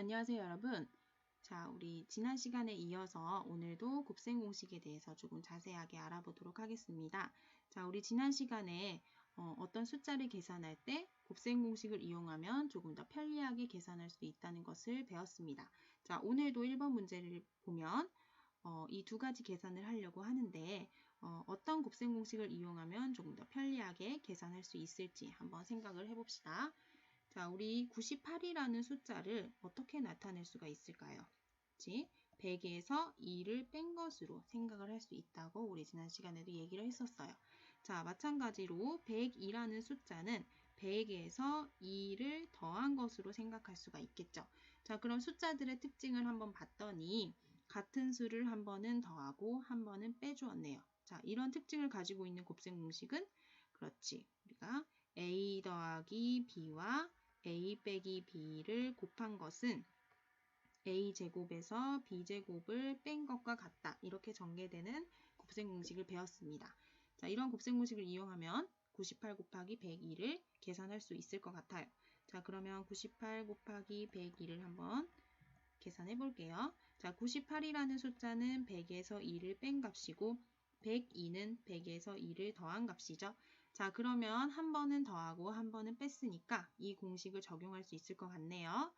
안녕하세요, 여러분. 자, 우리 지난 시간에 이어서 오늘도 곱셈 공식에 대해서 조금 자세하게 알아보도록 하겠습니다. 자, 우리 지난 시간에 어떤 숫자를 계산할 때 곱셈 공식을 이용하면 조금 더 편리하게 계산할 수 있다는 것을 배웠습니다. 자, 오늘도 1번 문제를 보면 이 두 가지 계산을 하려고 하는데 어떤 곱셈 공식을 이용하면 조금 더 편리하게 계산할 수 있을지 한번 생각을 해봅시다. 자, 우리 98이라는 숫자를 어떻게 나타낼 수가 있을까요? 100에서 2를 뺀 것으로 생각을 할 수 있다고 우리 지난 시간에도 얘기를 했었어요. 자, 마찬가지로 102라는 숫자는 100에서 2를 더한 것으로 생각할 수가 있겠죠. 자, 그럼 숫자들의 특징을 한번 봤더니 같은 수를 한 번은 더하고 한 번은 빼주었네요. 자, 이런 특징을 가지고 있는 곱셈 공식은 그렇지. 우리가 a 더하기 b와 a 빼기 b를 곱한 것은 a제곱에서 b제곱을 뺀 것과 같다. 이렇게 전개되는 곱셈 공식을 배웠습니다. 자, 이런 곱셈 공식을 이용하면 98 곱하기 102를 계산할 수 있을 것 같아요. 자, 그러면 98 곱하기 102를 한번 계산해 볼게요. 자, 98이라는 숫자는 100에서 2를 뺀 값이고 102는 100에서 2를 더한 값이죠. 자, 그러면 한 번은 더하고 한 번은 뺐으니까 이 공식을 적용할 수 있을 것 같네요.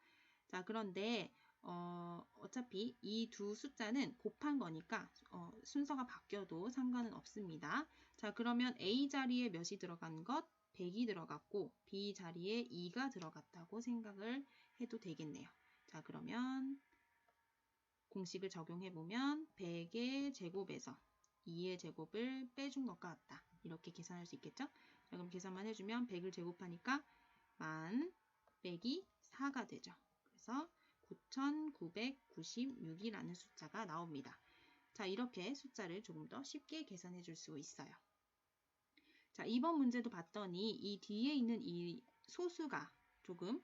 자, 그런데 어차피 이 두 숫자는 곱한 거니까 순서가 바뀌어도 상관은 없습니다. 자, 그러면 A 자리에 몇이 들어간 것? 100이 들어갔고 B 자리에 2가 들어갔다고 생각을 해도 되겠네요. 자, 그러면 공식을 적용해보면 100의 제곱에서 2의 제곱을 빼준 것과 같다. 이렇게 계산할 수 있겠죠? 자, 그럼 계산만 해주면 100을 제곱하니까 10,000 빼기 4가 되죠. 그래서 9,996이라는 숫자가 나옵니다. 자, 이렇게 숫자를 조금 더 쉽게 계산해 줄 수 있어요. 자, 이번 문제도 봤더니 이 뒤에 있는 이 소수가 조금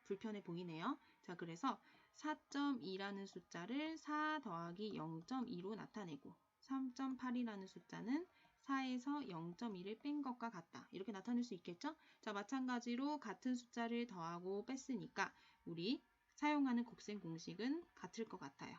불편해 보이네요. 자, 그래서 4.2라는 숫자를 4 더하기 0.2로 나타내고 3.8이라는 숫자는 4에서 0.2를 뺀 것과 같다. 이렇게 나타낼 수 있겠죠? 자, 마찬가지로 같은 숫자를 더하고 뺐으니까 우리 사용하는 곱셈 공식은 같을 것 같아요.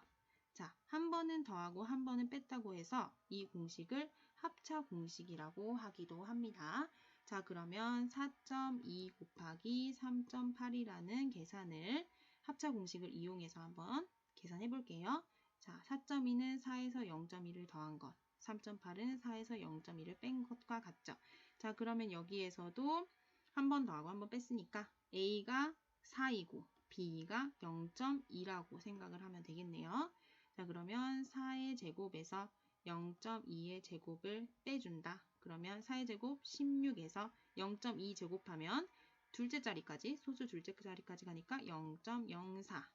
자, 한 번은 더하고 한 번은 뺐다고 해서 이 공식을 합차 공식이라고 하기도 합니다. 자, 그러면 4.2 곱하기 3.8이라는 계산을 합차 공식을 이용해서 한번 계산해 볼게요. 자, 4.2는 4에서 0.1을 더한 것, 3.8은 4에서 0.1을 뺀 것과 같죠. 자, 그러면 여기에서도 한 번 더하고 한 번 뺐으니까 A가 4이고 B가 0.2라고 생각을 하면 되겠네요. 자, 그러면 4의 제곱에서 0.2의 제곱을 빼준다. 그러면 4의 제곱 16에서 0.2 제곱하면 둘째 자리까지, 소수 둘째 자리까지 가니까 0.04. 자,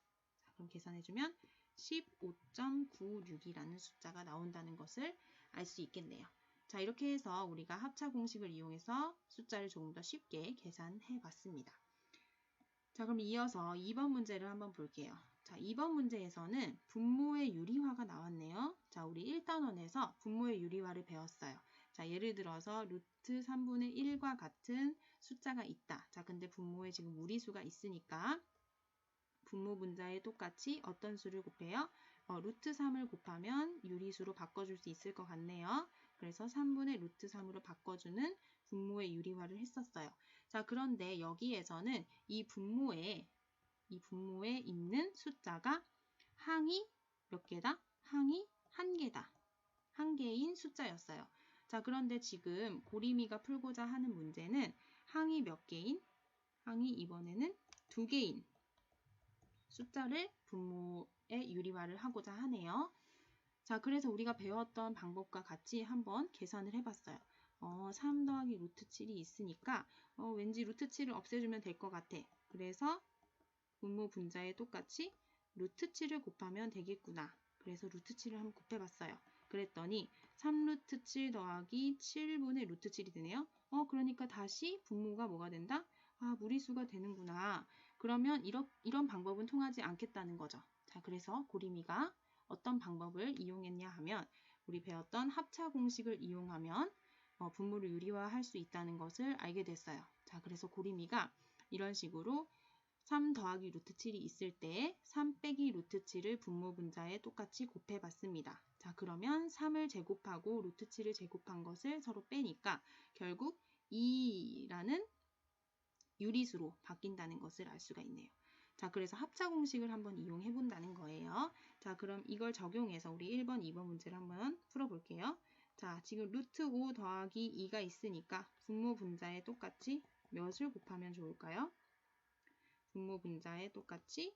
그럼 계산해주면 15.96이라는 숫자가 나온다는 것을 알 수 있겠네요. 자, 이렇게 해서 우리가 합차 공식을 이용해서 숫자를 조금 더 쉽게 계산해 봤습니다. 자, 그럼 이어서 2번 문제를 한번 볼게요. 자, 2번 문제에서는 분모의 유리화가 나왔네요. 자, 우리 1단원에서 분모의 유리화를 배웠어요. 자, 예를 들어서 루트 3분의 1과 같은 숫자가 있다. 자, 근데 분모에 지금 무리수가 있으니까 분모 분자에 똑같이 어떤 수를 곱해요? 루트 3을 곱하면 유리수로 바꿔줄 수 있을 것 같네요. 그래서 3분의 루트 3으로 바꿔주는 분모의 유리화를 했었어요. 자, 그런데 여기에서는 이 분모에 있는 숫자가 항이 몇 개다? 항이 한 개다. 한 개인 숫자였어요. 자, 그런데 지금 고리미가 풀고자 하는 문제는 항이 몇 개인? 항이 이번에는 두 개인 숫자를 분모에 유리화를 하고자 하네요. 자, 그래서 우리가 배웠던 방법과 같이 한번 계산을 해봤어요. 3 더하기 루트 7이 있으니까 왠지 루트 7을 없애주면 될 것 같아. 그래서 분모 분자에 똑같이 루트 7을 곱하면 되겠구나. 그래서 루트 7을 한번 곱해봤어요. 그랬더니 3루트 7 더하기 7분의 루트 7이 되네요. 그러니까 다시 분모가 뭐가 된다? 무리수가 되는구나. 그러면 이런 방법은 통하지 않겠다는 거죠. 자, 그래서 고리미가 어떤 방법을 이용했냐 하면 우리 배웠던 합차 공식을 이용하면 분모를 유리화할 수 있다는 것을 알게 됐어요. 자, 그래서 고리미가 이런 식으로 3 더하기 루트 7이 있을 때 3 빼기 루트 7을 분모 분자에 똑같이 곱해봤습니다. 자, 그러면 3을 제곱하고 루트 7을 제곱한 것을 서로 빼니까 결국 2라는 유리수로 바뀐다는 것을 알 수가 있네요. 자, 그래서 합차 공식을 한번 이용해 본다는 거예요. 자, 그럼 이걸 적용해서 우리 1번, 2번 문제를 한번 풀어볼게요. 자, 지금 루트 5 더하기 2가 있으니까 분모 분자에 똑같이 몇을 곱하면 좋을까요? 분모 분자에 똑같이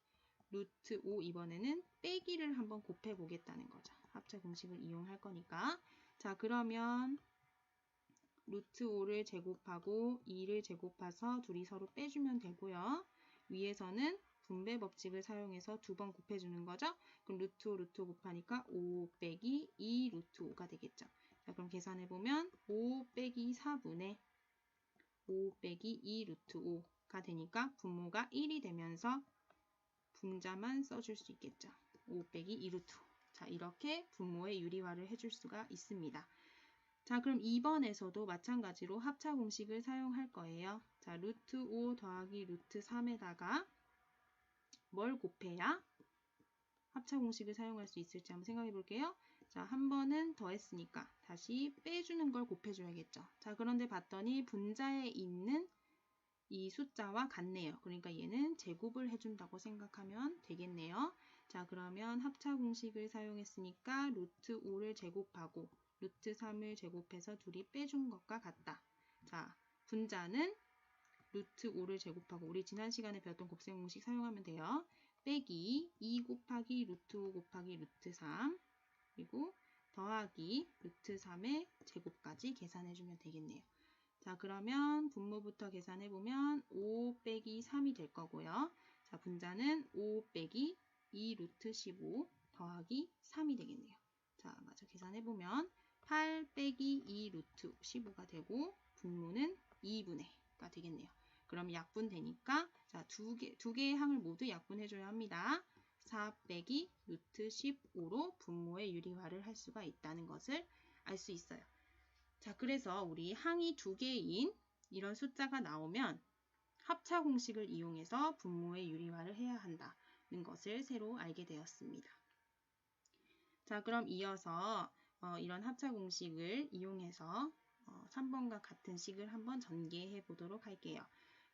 루트 5 이번에는 빼기를 한번 곱해 보겠다는 거죠. 합차 공식을 이용할 거니까. 자, 그러면 루트 5를 제곱하고 2를 제곱해서 둘이 서로 빼주면 되고요. 위에서는 분배 법칙을 사용해서 두 번 곱해주는 거죠. 그럼 루트 5, 루트 5 곱하니까 5 빼기 2 루트 5가 되겠죠. 자, 그럼 계산해보면 5 빼기 4분의 5 빼기 2 루트 5가 되니까 분모가 1이 되면서 분자만 써줄 수 있겠죠. 5 빼기 2 루트 5. 자, 이렇게 분모의 유리화를 해줄 수가 있습니다. 자, 그럼 2번에서도 마찬가지로 합차 공식을 사용할 거예요. 자, 루트 5 더하기 루트 3에다가 뭘 곱해야 합차 공식을 사용할 수 있을지 한번 생각해 볼게요. 자, 한 번은 더했으니까 다시 빼주는 걸 곱해줘야겠죠. 자, 그런데 봤더니 분자에 있는 이 숫자와 같네요. 그러니까 얘는 제곱을 해준다고 생각하면 되겠네요. 자, 그러면 합차 공식을 사용했으니까 루트 5를 제곱하고 루트 3을 제곱해서 둘이 빼준 것과 같다. 자, 분자는 루트 5를 제곱하고 우리 지난 시간에 배웠던 곱셈 공식 사용하면 돼요. 빼기 2 곱하기 루트 5 곱하기 루트 3 그리고 더하기 루트 3의 제곱까지 계산해주면 되겠네요. 자, 그러면 분모부터 계산해보면 5 빼기 3이 될 거고요. 자, 분자는 5 빼기 2 루트 15 더하기 3이 되겠네요. 자, 마저 계산해보면 8 빼기 2 루트 15가 되고 분모는 2분의가 되겠네요. 그럼 약분되니까 자, 두 개의 항을 모두 약분해줘야 합니다. 4 빼기 루트 15로 분모의 유리화를 할 수가 있다는 것을 알 수 있어요. 자, 그래서 우리 항이 두 개인 이런 숫자가 나오면 합차 공식을 이용해서 분모의 유리화를 해야 한다는 것을 새로 알게 되었습니다. 자, 그럼 이어서 이런 합차 공식을 이용해서 3번과 같은 식을 한번 전개해 보도록 할게요.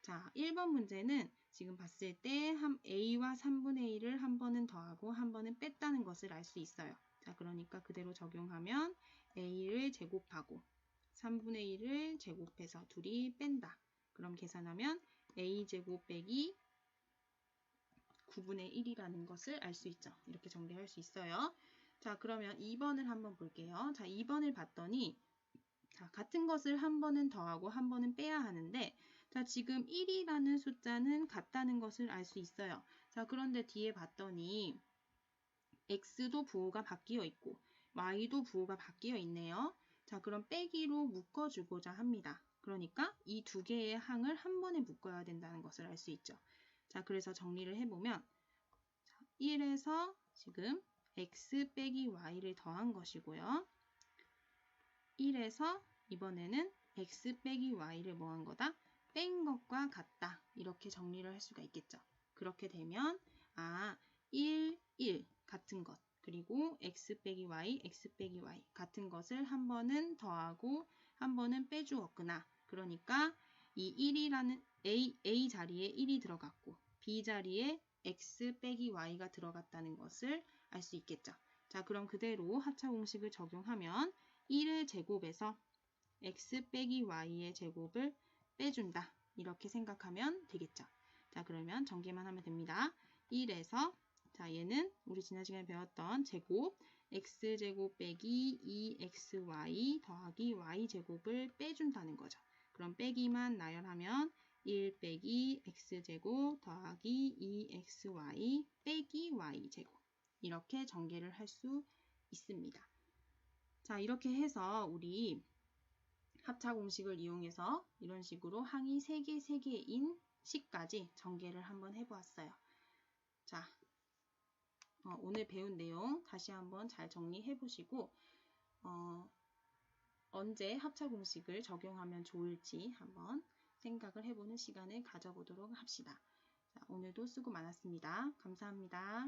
자, 1번 문제는 지금 봤을 때 A와 3분의 1을 한 번은 더하고 한 번은 뺐다는 것을 알 수 있어요. 자, 그러니까 그대로 적용하면 A를 제곱하고 3분의 1을 제곱해서 둘이 뺀다. 그럼 계산하면 A제곱 빼기 9분의 1이라는 것을 알 수 있죠. 이렇게 정리할 수 있어요. 자, 그러면 2번을 한번 볼게요. 자, 2번을 봤더니 자, 같은 것을 한 번은 더하고 한 번은 빼야 하는데 자, 지금 1이라는 숫자는 같다는 것을 알 수 있어요. 자, 그런데 뒤에 봤더니 x도 부호가 바뀌어 있고 y도 부호가 바뀌어 있네요. 자, 그럼 빼기로 묶어주고자 합니다. 그러니까 이 두 개의 항을 한 번에 묶어야 된다는 것을 알 수 있죠. 자, 그래서 정리를 해보면 1에서 지금 x 빼기 y를 더한 것이고요. 1에서 이번에는 x 빼기 y를 뭐한 거다? 뺀 것과 같다. 이렇게 정리를 할 수가 있겠죠. 그렇게 되면 1, 1 같은 것 그리고 x 빼기 y, x 빼기 y 같은 것을 한 번은 더하고 한 번은 빼주었구나. 그러니까 이 1이라는 A 자리에 1이 들어갔고 B 자리에 x 빼기 y가 들어갔다는 것을 알 수 있겠죠. 자, 그럼 그대로 합차 공식을 적용하면 1의 제곱에서 x 빼기 y의 제곱을 빼준다. 이렇게 생각하면 되겠죠. 자, 그러면 전개만 하면 됩니다. 1에서 자, 얘는 우리 지난 시간에 배웠던 제곱 x제곱 빼기 2xy 더하기 y제곱을 빼준다는 거죠. 그럼 빼기만 나열하면 1 빼기 x제곱 더하기 2xy 빼기 y제곱 이렇게 전개를 할 수 있습니다. 자, 이렇게 해서 우리 합차 공식을 이용해서 이런 식으로 항이 3개, 3개인 식까지 전개를 한번 해보았어요. 자, 오늘 배운 내용 다시 한번 잘 정리해 보시고 언제 합차 공식을 적용하면 좋을지 한번 생각을 해보는 시간을 가져보도록 합시다. 오늘도 수고 많았습니다. 감사합니다.